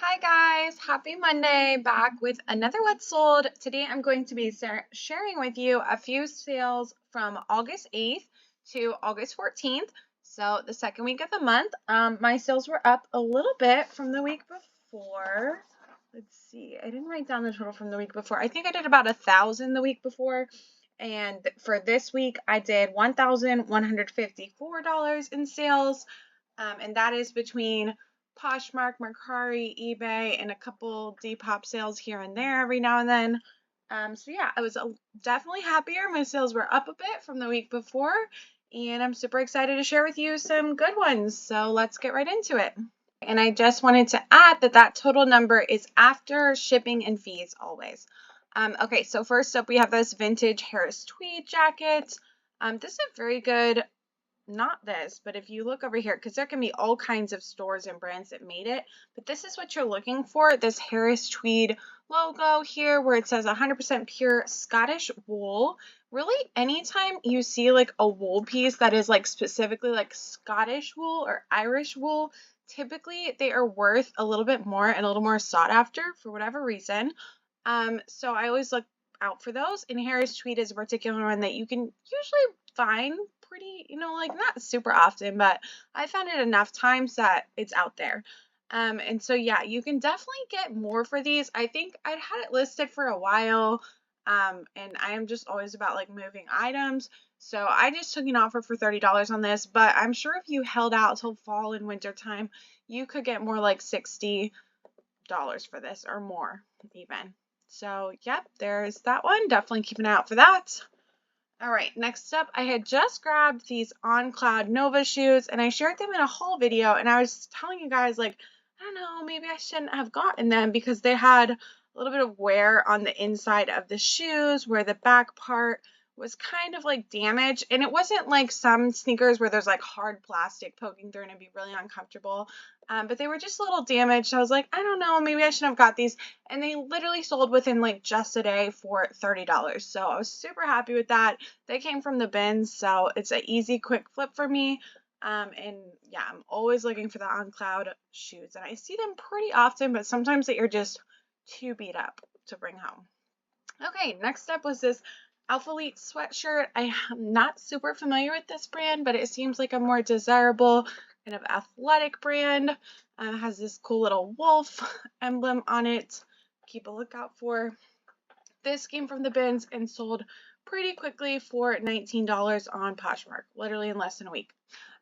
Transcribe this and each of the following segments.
Hi guys, happy Monday, back with another What's Sold. Today I'm going to be sharing with you a few sales from August 8th to August 14th. So the second week of the month. My sales were up a little bit from the week before. Let's see, I didn't write down the total from the week before. I think I did about 1,000 the week before. And for this week, I did $1,154 in sales. And that is between Poshmark, Mercari, eBay, and a couple Depop sales here and there every now and then. So yeah, I was definitely happier. My sales were up a bit from the week before, and I'm super excited to share with you some good ones. So let's get right into it. And I just wanted to add that total number is after shipping and fees always. Okay, so first up we have this vintage Harris tweed jacket. This is a very good, not this, but if you look over here, because there can be all kinds of stores and brands that made it, but this is what you're looking for, this Harris tweed logo here where it says 100% pure Scottish wool. Really, anytime you see like a wool piece that is like specifically like Scottish wool or Irish wool, typically they are worth a little bit more and a little more sought after for whatever reason. So I always look out for those, and Harris tweed is a particular one that you can usually find pretty, like not super often, but I found it enough times that it's out there. And so yeah, you can definitely get more for these. I think I'd had it listed for a while, and I am just always about like moving items. So I just took an offer for $30 on this, but I'm sure if you held out till fall and winter time, you could get more like $60 for this or more even. So yep, there's that one. Definitely keep an eye out for that. All right, next up, I had just grabbed these On Cloud Nova shoes and I shared them in a haul video, and I was telling you guys, like, I don't know, maybe I shouldn't have gotten them because they had a little bit of wear on the inside of the shoes where the back part was kind of like damaged, and it wasn't like some sneakers where there's like hard plastic poking through and it'd be really uncomfortable. But they were just a little damaged. I was like, I don't know, maybe I shouldn't have got these. And they literally sold within like just a day for $30. So I was super happy with that. They came from the bins, so it's an easy, quick flip for me. And yeah, I'm always looking for the On Cloud shoes, and I see them pretty often, but sometimes they are just too beat up to bring home. Okay, next up was this Alpha Elite sweatshirt. I am not super familiar with this brand, but it seems like a more desirable kind of athletic brand. It has this cool little wolf emblem on it. Keep a lookout for. This came from the bins and sold pretty quickly for $19 on Poshmark, literally in less than a week.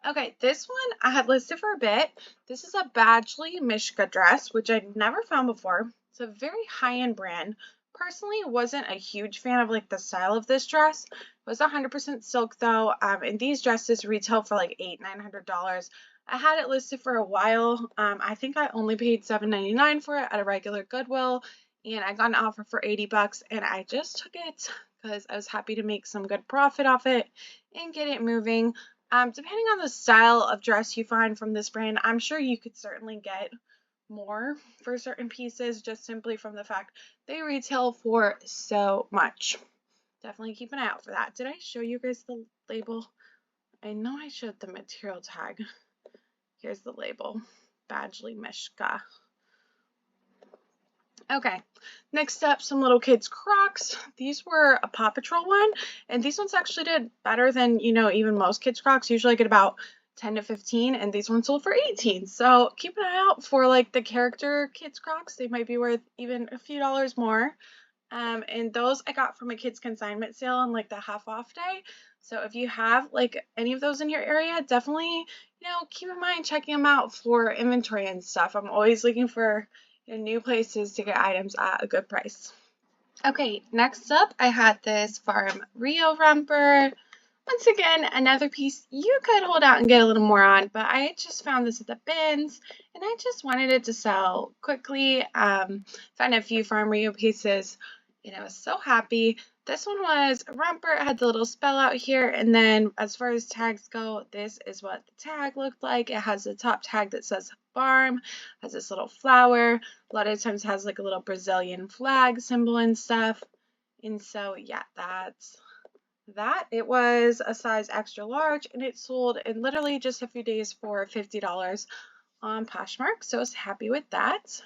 Okay, this one I had listed for a bit. This is a Badgley Mishka dress, which I'd never found before. It's a very high-end brand. Personally, wasn't a huge fan of like the style of this dress. It was 100% silk though, and these dresses retail for like $800-900. I had it listed for a while. I think I only paid $7.99 for it at a regular Goodwill, and I got an offer for $80, and I just took it because I was happy to make some good profit off it and get it moving. Depending on the style of dress you find from this brand, I'm sure you could certainly get more for certain pieces just simply from the fact they retail for so much. Definitely keep an eye out for that. Did I show you guys the label? I know I showed the material tag. Here's the label. Badgley Mishka. Okay, next up, some little kids Crocs. These were a Paw Patrol one, and these ones actually did better than, even most kids Crocs. Usually get about 10 to 15, and these ones sold for 18. So keep an eye out for like the character kids Crocs. They might be worth even a few dollars more. And those I got from a kids consignment sale on like the half off day. So if you have like any of those in your area, definitely, keep in mind checking them out for inventory and stuff. I'm always looking for new places to get items at a good price. Okay, next up I had this Farm Rio romper. Once again, another piece you could hold out and get a little more on, but I just found this at the bins and I just wanted it to sell quickly. Found a few Farm Rio pieces and I was so happy. This one was a romper. It had the little spell out here, and then as far as tags go, this is what the tag looked like. It has the top tag that says farm, has this little flower. A lot of times it has like a little Brazilian flag symbol and stuff. And so yeah, that's that. It was a size extra large and it sold in literally just a few days for $50 on Poshmark. So I was happy with that.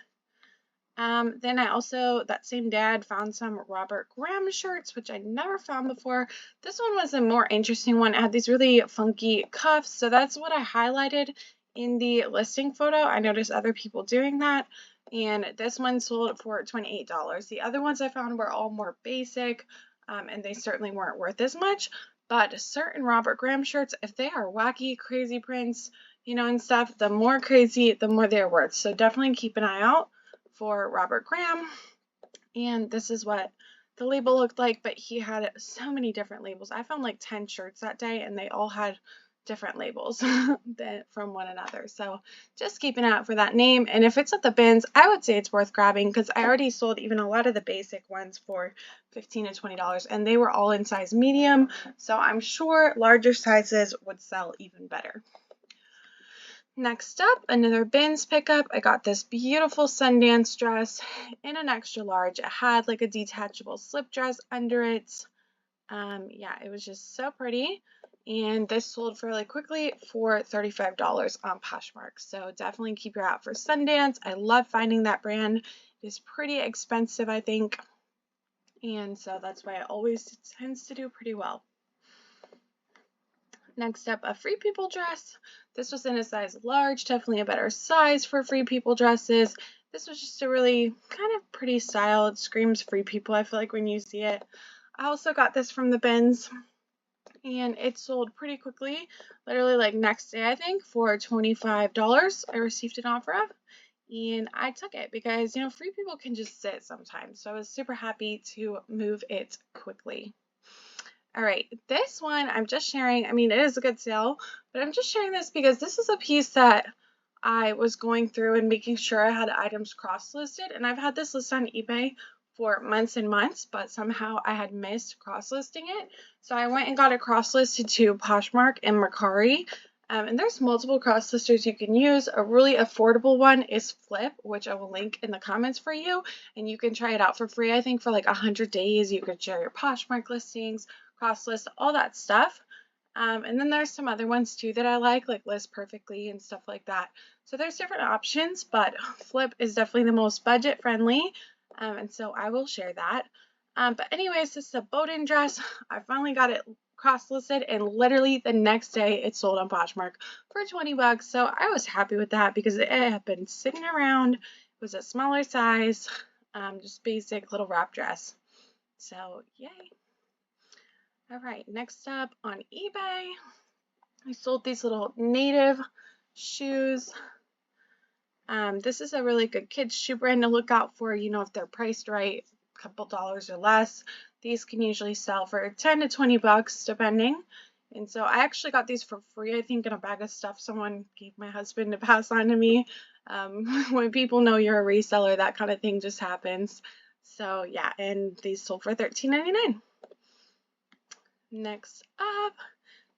Then I also, that same day, I found some Robert Graham shirts, which I never found before. This one was a more interesting one. It had these really funky cuffs, so that's what I highlighted in the listing photo. I noticed other people doing that, and this one sold for $28. The other ones I found were all more basic, and they certainly weren't worth as much, but certain Robert Graham shirts, if they are wacky, crazy prints, and stuff, the more crazy, the more they're worth. So definitely keep an eye out for Robert Graham. And this is what the label looked like, but he had so many different labels. I found like 10 shirts that day, and they all had different labels from one another. So just keep an eye out for that name. And if it's at the bins, I would say it's worth grabbing, because I already sold even a lot of the basic ones for $15 to $20, and they were all in size medium. So I'm sure larger sizes would sell even better. Next up, another bins pickup. I got this beautiful Sundance dress in an extra large. It had like a detachable slip dress under it. Yeah, it was just so pretty. And this sold fairly quickly for $35 on Poshmark. So definitely keep your eye out for Sundance. I love finding that brand. It is pretty expensive, I think. And so that's why it always tends to do pretty well. Next up, a Free People dress. This was in a size large, definitely a better size for Free People dresses. This was just a really kind of pretty style. It screams Free People, I feel like, when you see it. I also got this from the bins, and it sold pretty quickly, literally like next day, I think, for $25. I received an offer of, and I took it because, Free People can just sit sometimes. So I was super happy to move it quickly. All right, this one I'm just sharing. I mean, it is a good sale, but I'm just sharing this because this is a piece that I was going through and making sure I had items cross-listed, and I've had this list on eBay for months and months, but somehow I had missed cross-listing it. So I went and got it cross-listed to Poshmark and Mercari. And there's multiple cross-listers you can use. A really affordable one is Flip, which I will link in the comments for you, and you can try it out for free. I think for like 100 days, you could share your Poshmark listings, cross list, all that stuff. And then there's some other ones too that I like List Perfectly and stuff like that. So there's different options, but Flip is definitely the most budget friendly. And so I will share that. But anyways, this is a Bowden dress. I finally got it cross-listed, and literally the next day it sold on Poshmark for $20. So I was happy with that because it had been sitting around. It was a smaller size, just basic little wrap dress. So yay. All right, next up on eBay, I sold these little native shoes. This is a really good kids shoe brand to look out for, if they're priced right, a couple dollars or less. These can usually sell for 10 to 20 bucks depending. And so I actually got these for free, I think, in a bag of stuff someone gave my husband to pass on to me. When people know you're a reseller, that kind of thing just happens. So yeah, and these sold for $13.99. Next up,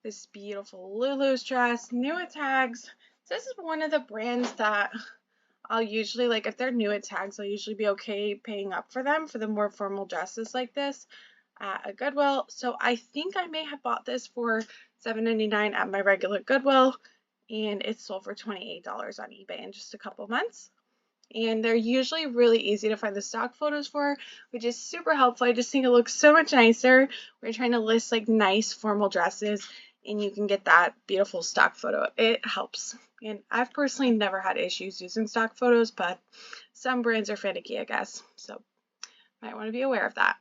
this beautiful Lulu's dress, new at tags. This is one of the brands that I'll usually, if they're new at tags, I'll usually be okay paying up for them for the more formal dresses like this at a Goodwill. So I think I may have bought this for $7.99 at my regular Goodwill, and it sold for $28 on eBay in just a couple months. And they're usually really easy to find the stock photos for, which is super helpful. I just think it looks so much nicer when you're trying to list nice formal dresses, and you can get that beautiful stock photo. It helps. And I've personally never had issues using stock photos, but some brands are finicky, I guess. So might want to be aware of that.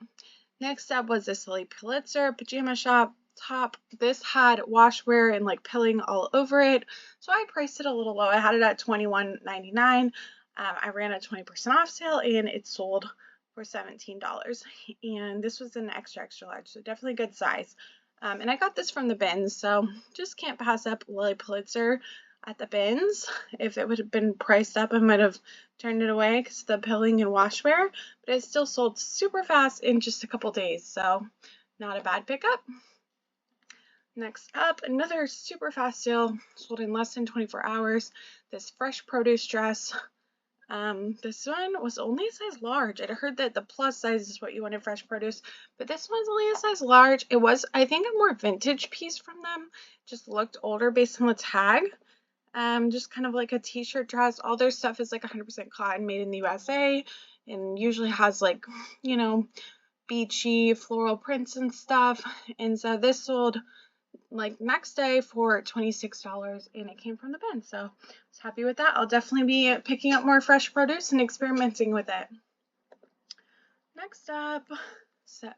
Next up was this Lily Pulitzer pajama shop top. This had washwear and pilling all over it, so I priced it a little low. I had it at $21.99. I ran a 20% off sale, and it sold for $17. And this was an extra large, so definitely a good size. And I got this from the bins, so just can't pass up Lily Pulitzer at the bins. If it would have been priced up, I might have turned it away because of the pilling and washwear, but it still sold super fast in just a couple days, so not a bad pickup. Next up, another super fast sale, sold in less than 24 hours. This fresh produce dress. This one was only a size large. I heard that the plus size is what you want in fresh produce, but this one's only a size large. It was, I think, a more vintage piece from them. Just looked older based on the tag. just kind of like a t-shirt dress. All their stuff is like 100% cotton, made in the USA, and usually has like, you know, beachy floral prints and stuff. And so this sold like next day for $26, and it came from the bin. So I was happy with that. I'll definitely be picking up more fresh produce and experimenting with it. Next up,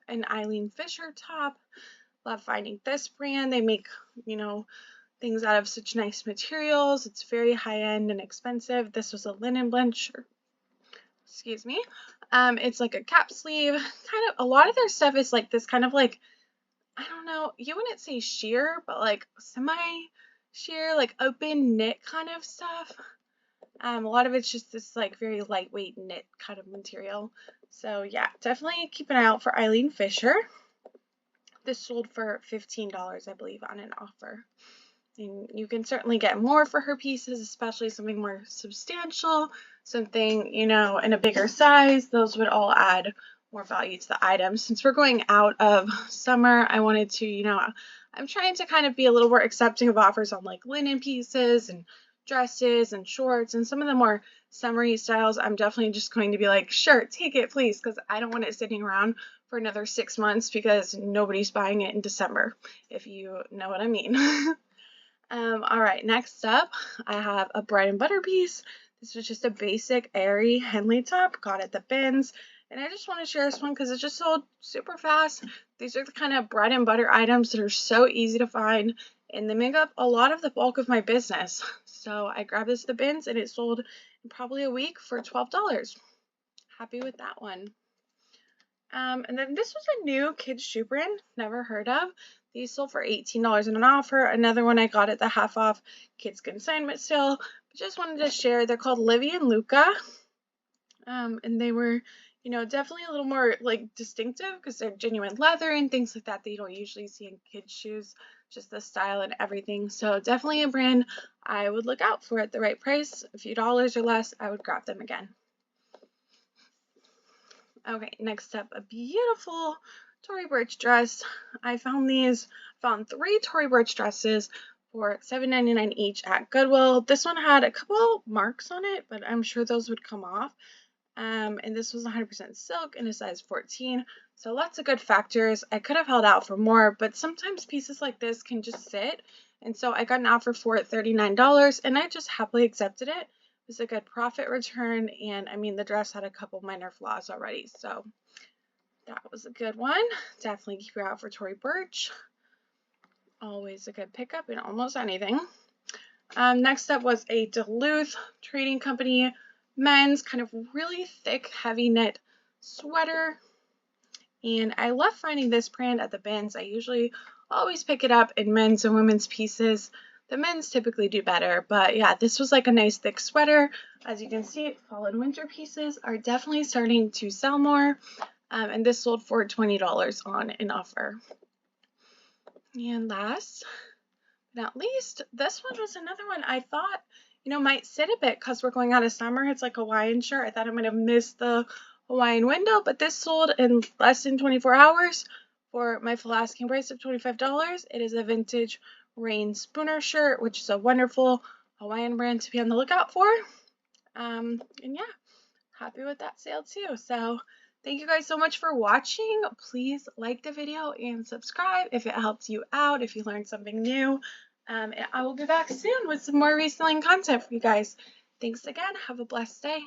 an Eileen Fisher top. Love finding this brand. They make, you know, things out of such nice materials. It's very high end and expensive. This was a linen blend shirt. Excuse me. It's like a cap sleeve. Kind of a lot of their stuff is like this kind of like, I don't know, you wouldn't say sheer, but like semi-sheer, like open knit kind of stuff. A lot of it's just this like very lightweight knit kind of material. So yeah, definitely keep an eye out for Eileen Fisher. This sold for $15, I believe, on an offer. And you can certainly get more for her pieces, especially something more substantial, something, you know, in a bigger size. Those would all add more value to the item. Since we're going out of summer, I wanted to, you know, I'm trying to kind of be a little more accepting of offers on like linen pieces and dresses and shorts and some of the more summery styles. I'm definitely just going to be like, sure, take it, please, because I don't want it sitting around for another 6 months because nobody's buying it in December, if you know what I mean. All right, next up, I have a bread and butter piece. This was just a basic airy Henley top, got at the bins. And I just want to share this one because it just sold super fast. These are the kind of bread and butter items that are so easy to find, and they make up a lot of the bulk of my business. So I grabbed this at the bins, and it sold in probably a week for $12. Happy with that one. And then this was a new kids shoe brand, never heard of. These sold for $18 in an offer. Another one I got at the half off kids consignment sale. But just wanted to share. They're called Livy and Luca. And they were, you know, definitely a little more like distinctive because they're genuine leather and things like that you don't usually see in kids shoes, just the style and everything. So definitely a brand I would look out for at the right price. A few dollars or less, I would grab them again. Okay, next up, a beautiful Tory Burch dress. I found 3 Tory Burch dresses for $7.99 each at Goodwill. This one had a couple marks on it, but I'm sure those would come off. And this was 100% silk in a size 14. So lots of good factors. I could have held out for more, but sometimes pieces like this can just sit. And so I got an offer for it $39, and I just happily accepted it. It was a good profit return, and I mean, the dress had a couple minor flaws already, so that was a good one. Definitely keep your eye out for Tory Burch. Always a good pickup in almost anything. Next up was a Duluth Trading Company men's kind of really thick, heavy knit sweater. And I love finding this brand at the bins. I usually always pick it up in men's and women's pieces. The men's typically do better, but yeah, this was like a nice thick sweater. As you can see, fall and winter pieces are definitely starting to sell more. And this sold for $20 on an offer. And last but not least, this one was another one I thought, you know, might sit a bit because we're going out of summer. It's like a Hawaiian shirt. I thought I might have missed the Hawaiian window, but this sold in less than 24 hours for my full asking price of $25. It is a vintage Rain Spooner shirt, which is a wonderful Hawaiian brand to be on the lookout for. And yeah, happy with that sale too. So thank you guys so much for watching. Please like the video and subscribe if it helps you out, if you learned something new. And I will be back soon with some more reselling content for you guys. Thanks again. Have a blessed day.